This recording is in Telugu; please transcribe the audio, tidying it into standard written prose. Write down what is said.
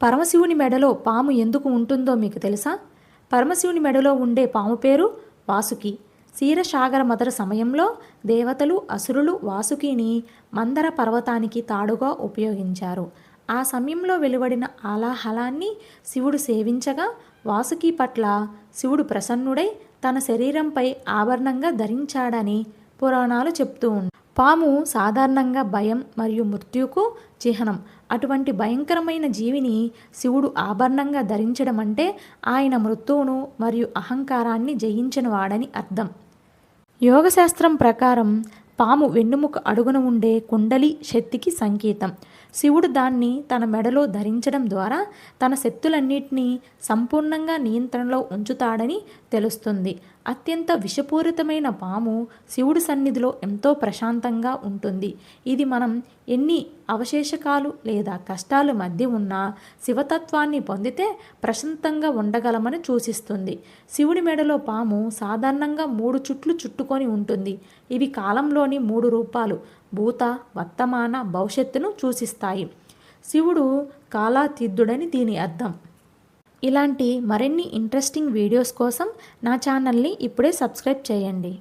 పరమశివుని మెడలో పాము ఎందుకు ఉంటుందో మీకు తెలుసా? పరమశివుని మెడలో ఉండే పాము పేరు వాసుకి. క్షీరసాగర మథన సమయంలో దేవతలు, అసురులు వాసుకిని మందర పర్వతానికి తాడుగా ఉపయోగించారు. ఆ సమయంలో వెలువడిన ఆలాహలాన్ని శివుడు సేవించగా వాసుకి పట్ల శివుడు ప్రసన్నుడై తన శరీరంపై ఆభరణంగా ధరించాడని పురాణాలు చెప్తూ ఉన్నాయి. పాము సాధారణంగా భయం మరియు మృత్యుకు చిహ్నం. అటువంటి భయంకరమైన జీవిని శివుడు ఆభరణంగా ధరించడం అంటే ఆయన మృత్యువును మరియు అహంకారాన్ని జయించిన వాడని అర్థం. యోగశాస్త్రం ప్రకారం పాము వెన్నుముక అడుగున ఉండే కుండలి శక్తికి సంకేతం. శివుడు దాన్ని తన మెడలో ధరించడం ద్వారా తన శక్తులన్నింటినీ సంపూర్ణంగా నియంత్రణలో ఉంచుతాడని తెలుస్తుంది. అత్యంత విషపూరితమైన పాము శివుడి సన్నిధిలో ఎంతో ప్రశాంతంగా ఉంటుంది. ఇది మనం ఎన్ని అవశేషకాలు లేదా కష్టాల మధ్య ఉన్నా శివతత్వాన్ని పొందితే ప్రశాంతంగా ఉండగలమని సూచిస్తుంది. శివుడి మెడలో పాము సాధారణంగా 3 చుట్లు చుట్టుకొని ఉంటుంది. ఇవి కాలంలోని 3 రూపాలు భూత, వర్తమాన, భవిష్యత్తును సూచిస్తాయి. శివుడు కాలాతీతుడని దీని అర్థం. ఇలాంటి మరిన్ని ఇంట్రెస్టింగ్ వీడియోస్ కోసం నా ఛానల్ని ఇప్పుడే సబ్స్క్రైబ్ చేయండి.